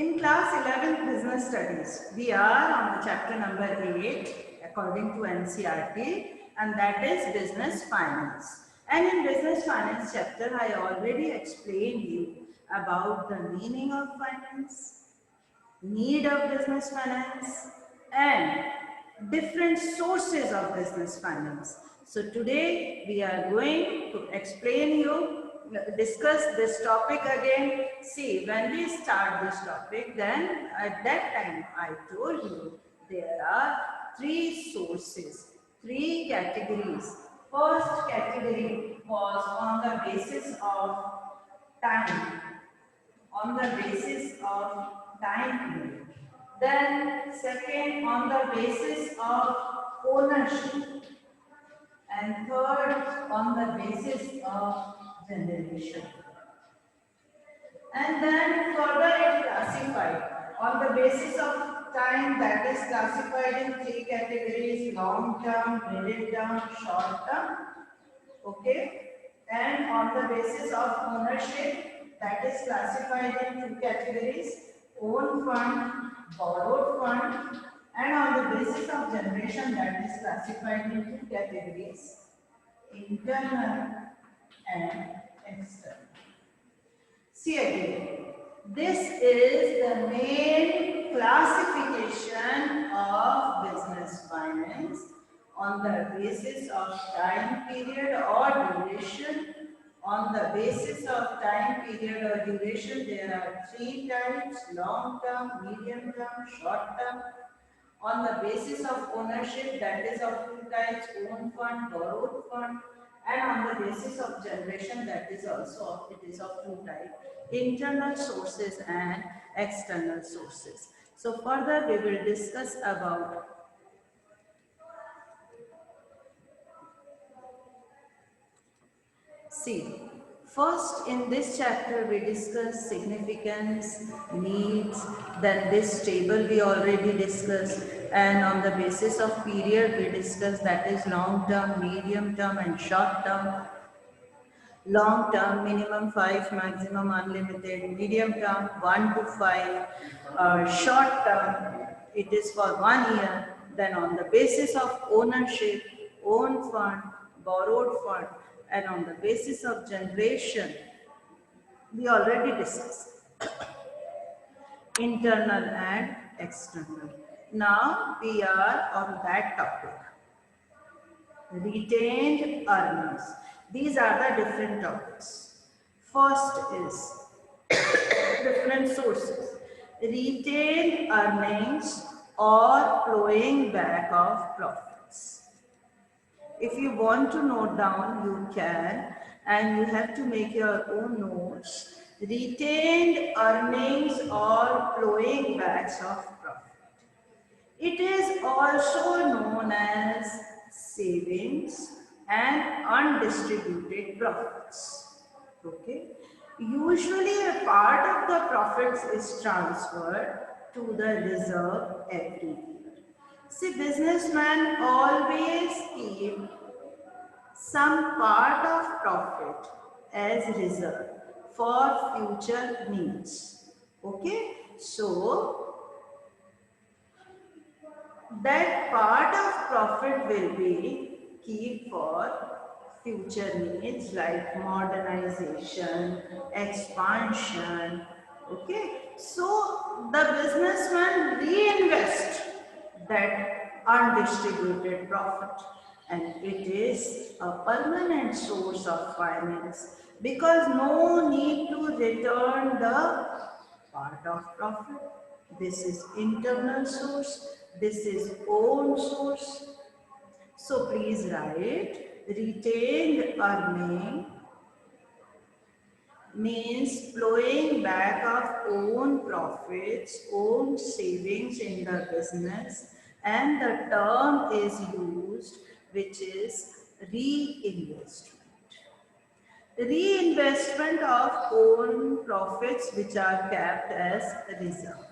In class 11th business studies, we are on the chapter number 8 according to NCERT, and that is business finance. And in business finance chapter, I already explained you about the meaning of finance, need of business finance, and different sources of business finance. So today we are going to discuss this topic again. See, when we start this topic, then at that time I told you there are three sources, three categories. First category was on the basis of time, on the basis of time period. Then second, on the basis of ownership. And third, on the basis of generation. And then further it classified on the basis of time, that is classified in three categories: long term, middle term, short term. Okay. And on the basis of ownership, that is classified in two categories: own fund, borrowed fund. And on the basis of generation, that is classified in two categories: internal and external. See again, this is the main classification of business finance on the basis of time period or duration. On the basis of time period or duration, there are three types: long term, medium term, short term. On the basis of ownership, that is of two types: own fund, borrowed fund. And on the basis of generation, that is also it is of two types: internal sources and external sources. So further we will discuss about first in this chapter we discuss significance, needs, then this table we already discussed, and on the basis of period we discussed, that is long term, medium term and short term. Long term, minimum 5, maximum unlimited. Medium term, 1 to 5. Short term, it is for 1 year. Then on the basis of ownership, own fund, borrowed fund, and on the basis of generation, we already discussed internal and external. Now we are on that topic. Retained earnings. These are the different topics. First is different sources. Retained earnings or flowing back of profits. If you want to note down, you can, and you have to make your own notes. Retained earnings or flowing backs of profit. It is also known as savings and undistributed profits. Okay. Usually a part of the profits is transferred to the reserve every year. See, businessmen always keep some part of profit as reserve for future needs. Okay. So that part of profit will be keep for future needs like modernization, expansion. Okay, so the businessman reinvest that undistributed profit, and it is a permanent source of finance because no need to return the part of profit. This is internal source, this is own source. So please write, retained earning means flowing back of own profits, own savings in the business, and the term is used which is reinvestment. Reinvestment of own profits which are kept as reserve.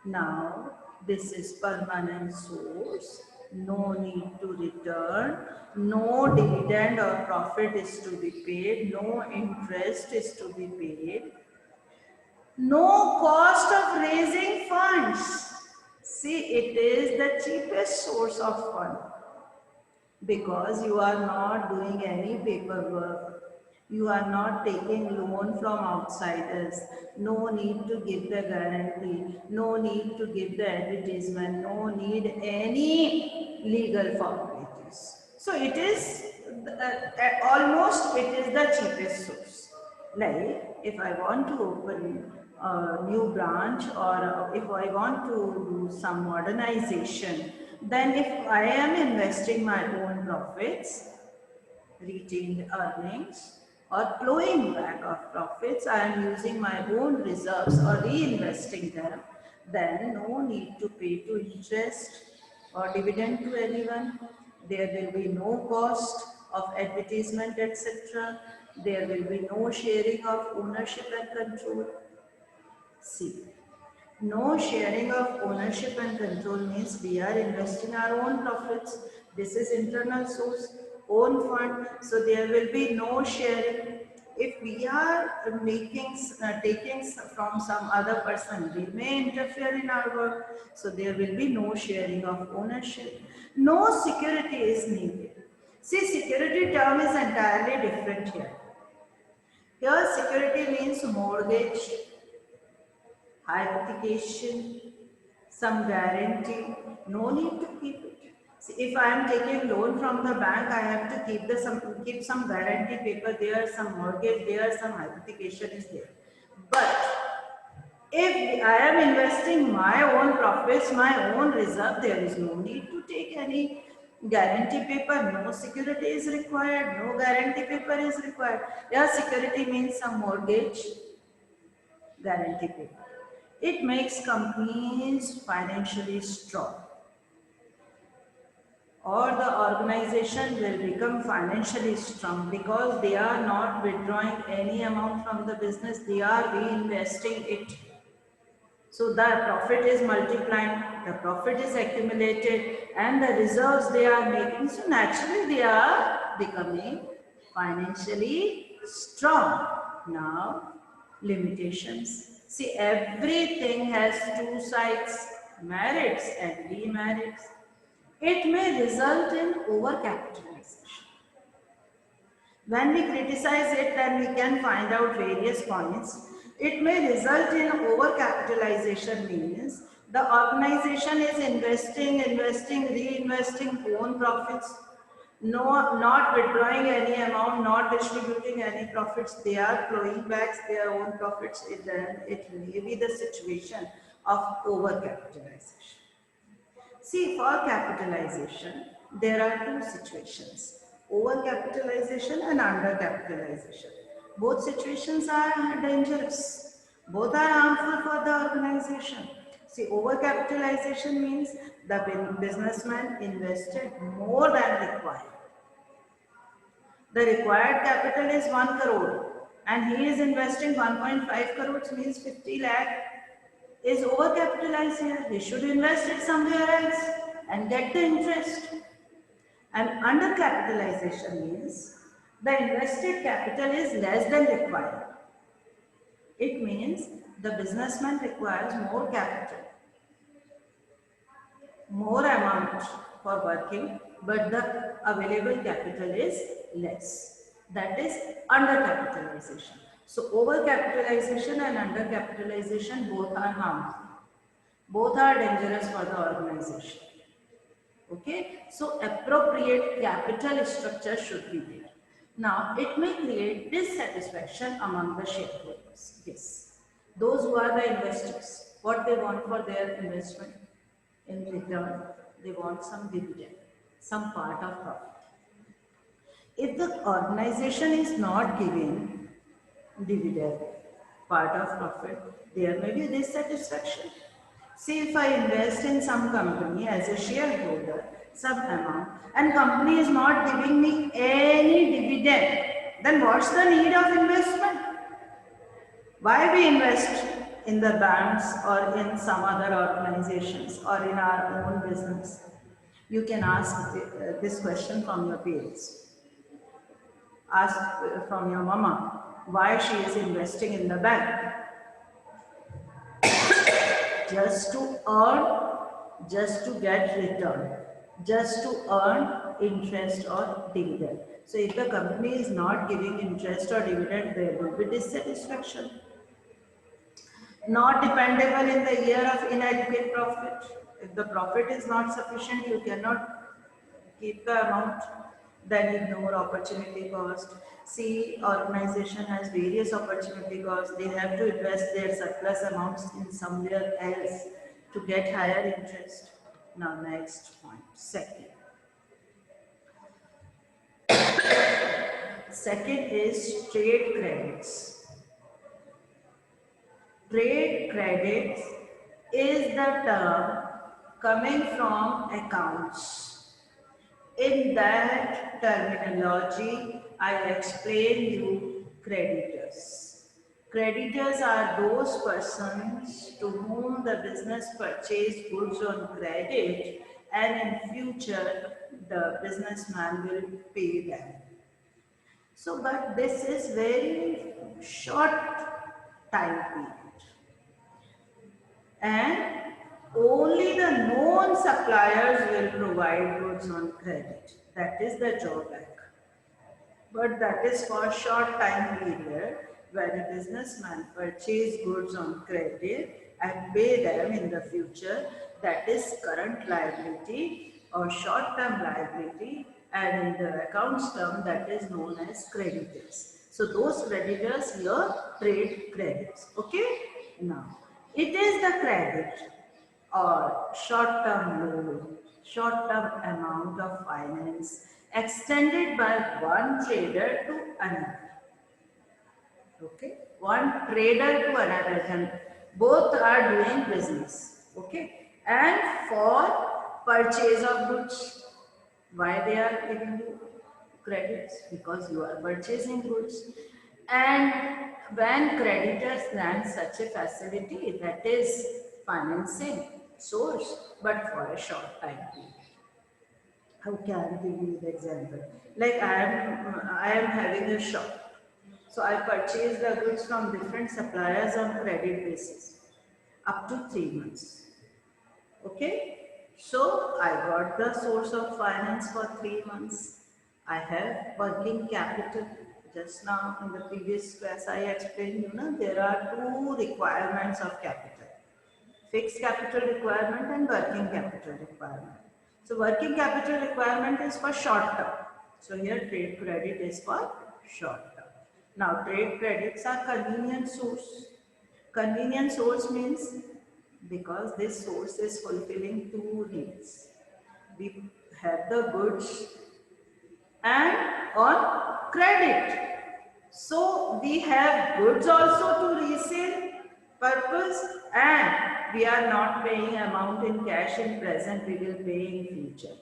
Now, this is permanent source, no need to return, no dividend or profit is to be paid, no interest is to be paid. No cost of raising funds. See, it is the cheapest source of fund because you are not doing any paperwork. You are not taking loan from outsiders. No need to give the guarantee. No need to give the advertisement. No need any legal formalities. So it is almost it is the cheapest source. Like if I want to open a new branch or if I want to do some modernization, then if I am investing my own profits, retained earnings or plowing back of profits, I am using my own reserves or reinvesting them, then no need to pay to interest or dividend to anyone. There will be no cost of advertisement, etc. There will be no sharing of ownership and control. See, no sharing of ownership and control means we are investing our own profits. This is internal source, own fund. So there will be no sharing. If we are taking from some other person, we may interfere in our work. So there will be no sharing of ownership. No security is needed. See, security term is entirely different here. Here security means mortgage, hypothecation, some guarantee, no need to keep it. See, if I am taking loan from the bank, I have to keep some guarantee paper there, some mortgage there, some hypothecation is there. But if I am investing my own profits, my own reserve, there is no need to take any guarantee paper, no security is required, no guarantee paper is required. Yeah, security means some mortgage, guarantee paper. It makes companies financially strong, or the organization will become financially strong because they are not withdrawing any amount from the business, they are reinvesting it. So the profit is multiplying, the profit is accumulated, and the reserves they are making. So naturally they are becoming financially strong. Now, limitations. See, everything has two sides, merits and demerits. It may result in overcapitalization. When we criticize it, then we can find out various points. It may result in overcapitalization, means the organization is investing, reinvesting own profits, not withdrawing any amount, not distributing any profits, they are plowing back their own profits, then it may be the situation of overcapitalization. See, for capitalization, there are two situations, overcapitalization and undercapitalization. Both situations are dangerous. Both are harmful for the organization. See, overcapitalization means the businessman invested more than required. The required capital is 1 crore and he is investing 1.5 crores, means 50 lakh is overcapitalized here. He should invest it somewhere else and get the interest. And undercapitalization means the invested capital is less than required. It means the businessman requires more capital, more amount for working, but the available capital is less. That is undercapitalization. So overcapitalization and undercapitalization both are harmful. Both are dangerous for the organization. Okay, so appropriate capital structure should be there. Now, it may create dissatisfaction among the shareholders. Yes, those who are the investors, what they want for their investment in return, they want some dividend, some part of profit. If the organization is not giving dividend, part of profit, there may be dissatisfaction. See, if I invest in some company as a shareholder, some amount, and company is not giving me any dividend, then what's the need of investment? Why we invest in the banks or in some other organizations or in our own business? You can ask this question from your parents. Ask from your mama why she is investing in the bank. just to earn, just to get return, just to earn interest or dividend. So if the company is not giving interest or dividend, there will be dissatisfaction. Not dependable in the year of inadequate profit. If the profit is not sufficient, you cannot keep the amount. Then ignore opportunity cost. See, organization has various opportunity costs. They have to invest their surplus amounts in somewhere else to get higher interest. Now next point, second is trade credits. Trade credits is the term coming from accounts. In that terminology, I explain you creditors. Creditors are those persons to whom the business purchased goods on credit and in future the businessman will pay them. So, but this is very short time period. And only the known suppliers will provide goods on credit. That is the drawback. But that is for short time period when a businessman purchase goods on credit and pay them in the future. That is current liability or short-term liability, and in the accounts term that is known as creditors. So those creditors here trade credits. Okay? Now, it is the credit or short-term loan, short-term amount of finance extended by one trader to another. Okay, one trader to another, and both are doing business. Okay, and for purchase of goods. Why they are giving you credits? Because you are purchasing goods. And when creditors grant such a facility, that is financing source, but for a short time period. How can I give you the example? Like I am having a shop. So I purchase the goods from different suppliers on credit basis up to 3 months. Okay? So I got the source of finance for 3 months. I have working capital. Just now in the previous class I explained there are two requirements of capital. Fixed capital requirement and working capital requirement. So working capital requirement is for short term. So here trade credit is for short term. Now trade credits are convenient source. Convenient source means because this source is fulfilling two needs. We have the goods and on credit. So we have goods also to resale purpose, and we are not paying amount in cash in present, we will pay in future.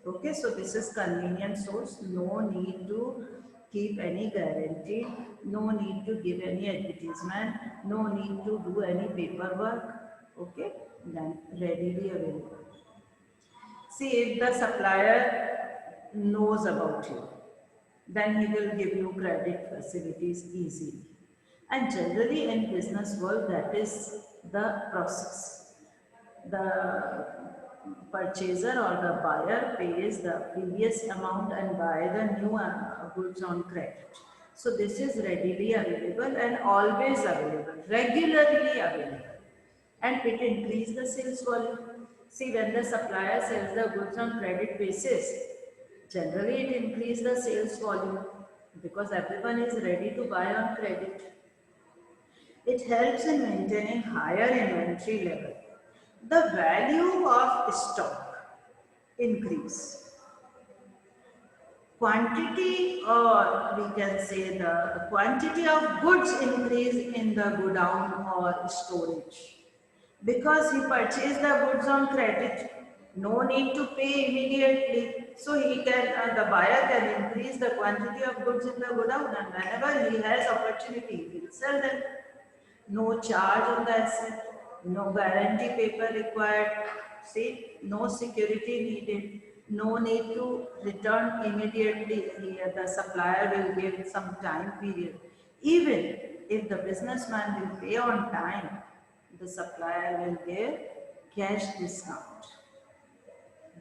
Okay, so this is convenient source. No need to keep any guarantee, no need to give any advertisement, no need to do any paperwork. Okay, then readily available. See, if the supplier knows about you, then he will give you credit facilities easily. And generally in business world, that is the process. The purchaser or the buyer pays the previous amount and buy the new goods on credit. So this is readily available and always available, regularly available. And it increases the sales volume. See, when the supplier sells the goods on credit basis, generally it increases the sales volume because everyone is ready to buy on credit. It helps in maintaining higher inventory level. The value of stock increase. Quantity, or we can say the quantity of goods increase in the godown or storage. Because he purchased the goods on credit, no need to pay immediately. So he can, the buyer can increase the quantity of goods in the godown, and whenever he has opportunity, he will sell them. No charge on the asset, no guarantee paper required. See, no security needed, no need to return immediately. Here the supplier will give some time period. Even if the businessman will pay on time, the supplier will give cash discount.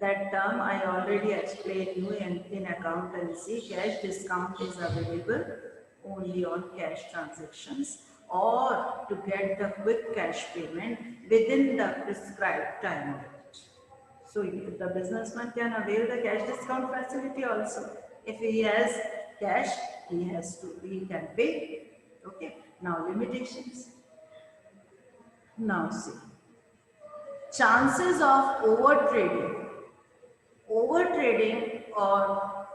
That term I already explained you in accountancy. Cash discount is available only on cash transactions or to get the quick cash payment within the prescribed time limit. So the businessman can avail the cash discount facility also. If he has cash, he can pay. Okay. Now limitations. Now see. Chances of overtrading or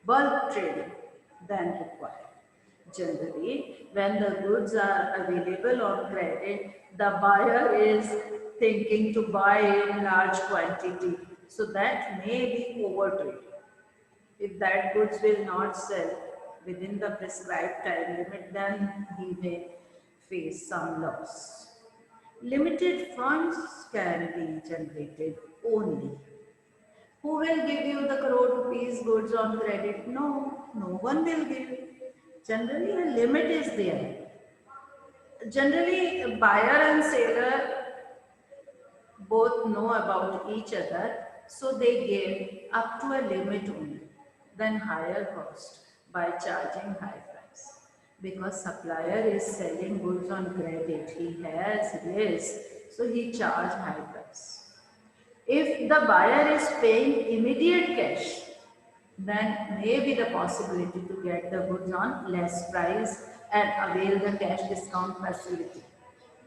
bulk trading than required. Generally, when the goods are available on credit, the buyer is thinking to buy in large quantity. So that may be overtrading. If that goods will not sell within the prescribed time limit, then he may face some loss. Limited funds can be generated only. Who will give you the crore rupees goods on credit? No one will give. Generally, a limit is there. Generally, a buyer and seller both know about each other, so they give up to a limit only, then higher cost by charging high price. Because supplier is selling goods on credit, he has risk, so he charge high price. If the buyer is paying immediate cash, then may be the possibility to get the goods on less price and avail the cash discount facility.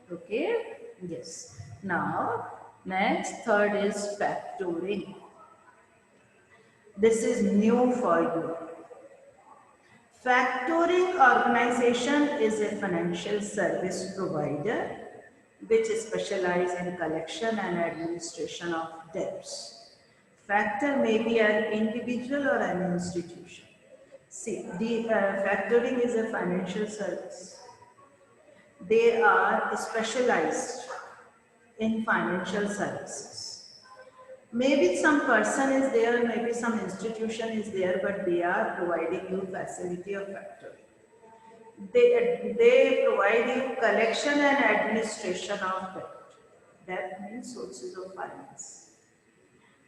Okay? Yes. Now, next, third is factoring. This is new for you. Factoring organization is a financial service provider which specializes in collection and administration of debts. Factor may be an individual or an institution. See, the factoring is a financial service. They are specialized in financial services. Maybe some person is there, maybe some institution is there, but they are providing you facility of factoring. They provide you collection and administration of debt. Debt means sources of finance.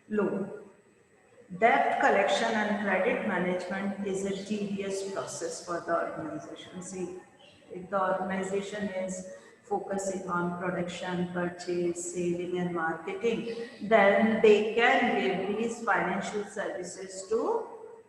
Loan. Debt collection and credit management is a tedious process for the organization. See, if the organization is focusing on production, purchase, saving and marketing, then they can give these financial services to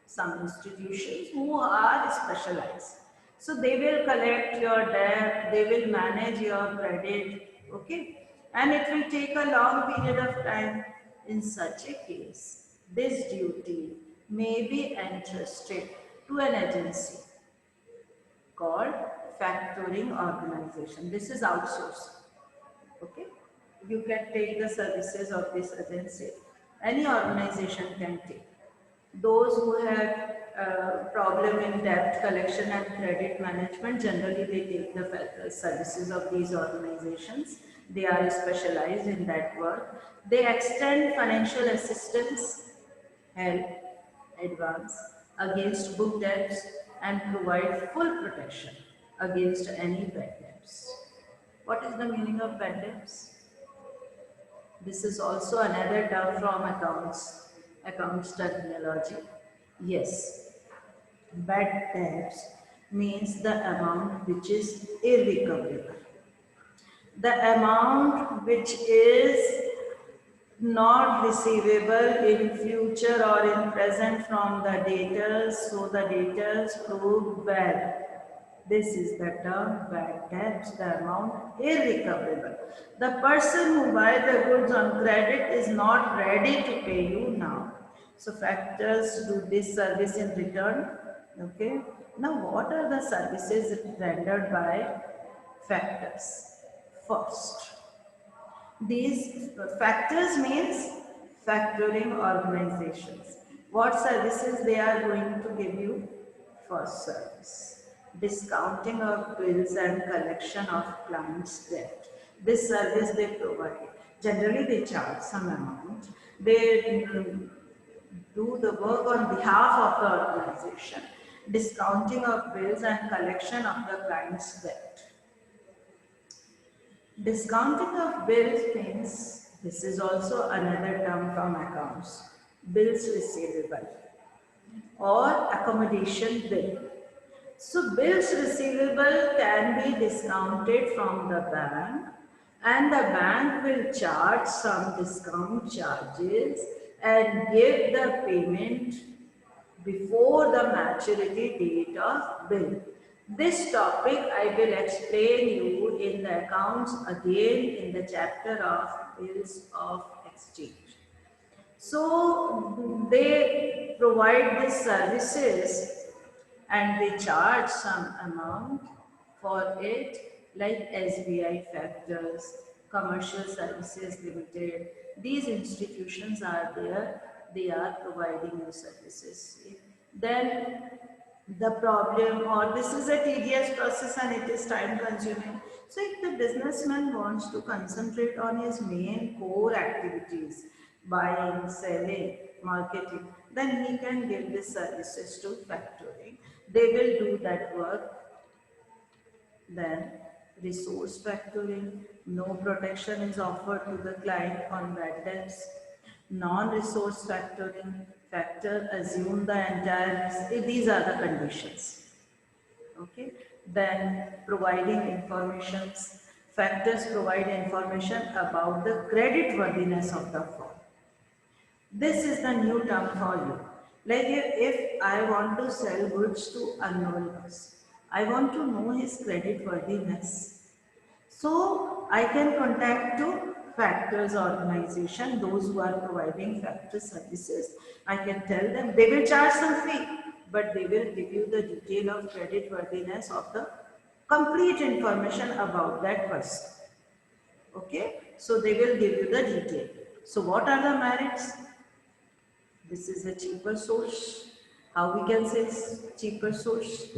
some institutions who are specialized. So they will collect your debt, they will manage your credit, okay? And it will take a long period of time. In such a case, this duty may be entrusted to an agency called factoring organization. This is outsourcing. Okay, you can take the services of this agency. Any organization can take. Those who have problem in debt collection and credit management, generally they take the services of these organizations. They are specialized in that work. They extend financial assistance, help, advance against book debts and provide full protection against any bad debts. What is the meaning of bad debts? This is also another term from accounts terminology. Yes, bad debts means the amount which is irrecoverable. The amount which is not receivable in future or in present from the debtors, so the debtors prove bad. This is the term bad debts, the amount irrecoverable. The person who buys the goods on credit is not ready to pay you now. So factors do this service in return. Okay. Now what are the services rendered by factors? First, these factors means factoring organizations. What services they are going to give you? First service, discounting of bills and collection of clients' debt. This service they provide. Generally they charge some amount. They do the work on behalf of the organization. Discounting of bills and collection of the client's debt. Discounting of bills means, this is also another term from accounts, bills receivable or accommodation bill. So bills receivable can be discounted from the bank, and the bank will charge some discount charges and give the payment before the maturity date of bill. This topic I will explain you in the accounts again in the chapter of bills of exchange. So they provide these services and they charge some amount for it, like SBI Factors, Commercial Services Limited. These institutions are there, they are providing you services. Then the problem, or this is a tedious process and it is time consuming. So if the businessman wants to concentrate on his main core activities, buying, selling, marketing, then he can give the services to factoring. They will do that work. Then resource factoring, no protection is offered to the client on bad debts. Non-resource factoring, factor assume the entire risk. These are the conditions. Okay. Then providing informations, factors provide information about the credit worthiness of the firm. This is the new term for you. Like if I want to sell goods to unknown person, I want to know his credit worthiness. So I can contact to factors organization, those who are providing factor services. I can tell them, they will charge some fee, but they will give you the detail of credit worthiness of the complete information about that person. Okay, so they will give you the detail. So what are the merits? This is a cheaper source. How we can say cheaper source?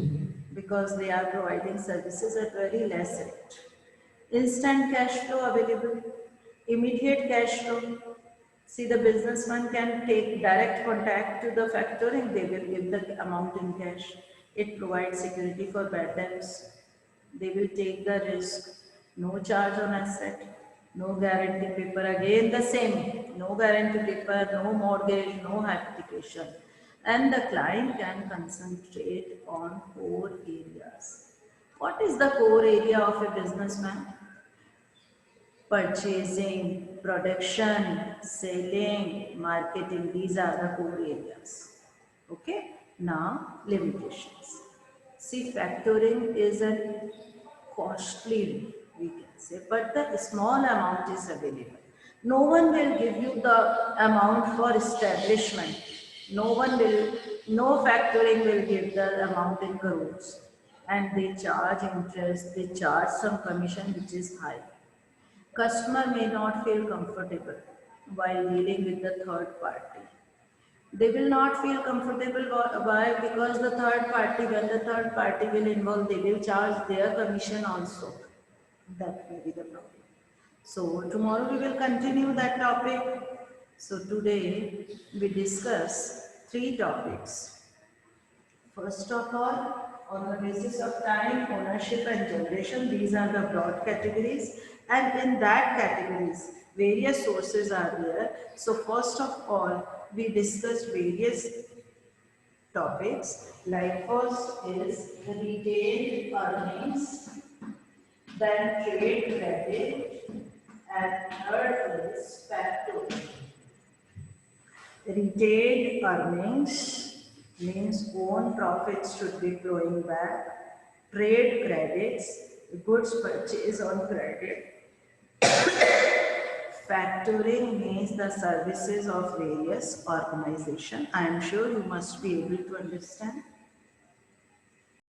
Because they are providing services at very less rate. Instant cash flow available, immediate cash flow. See, the businessman can take direct contact to the factoring, they will give the amount in cash. It provides security for bad debts. They will take the risk, no charge on asset, no guarantee paper, again the same, no guarantee paper, no mortgage, no hypothecation. And the client can concentrate on core areas. What is the core area of a businessman? Purchasing, production, selling, marketing, these are the core areas. Okay, now limitations. See, factoring is a costly, we can say, but the small amount is available. No one will give you the amount for establishment. No factoring will give the amount in crores. And they charge interest, they charge some commission which is high. Customer may not feel comfortable while dealing with the third party. They will not feel comfortable. Why? Because the third party, when the third party will involve, they will charge their commission also. That will be the problem. So tomorrow we will continue that topic. So today we discuss 3 topics. First of all, on the basis of time, ownership and generation, these are the broad categories, and in that categories, various sources are there. So first of all, we discuss various topics, like first is retained earnings, then trade credit, and third is factoring. Retained earnings means own profits should be flowing back. Trade credits, goods purchased on credit. Factoring means the services of various organizations. I am sure you must be able to understand.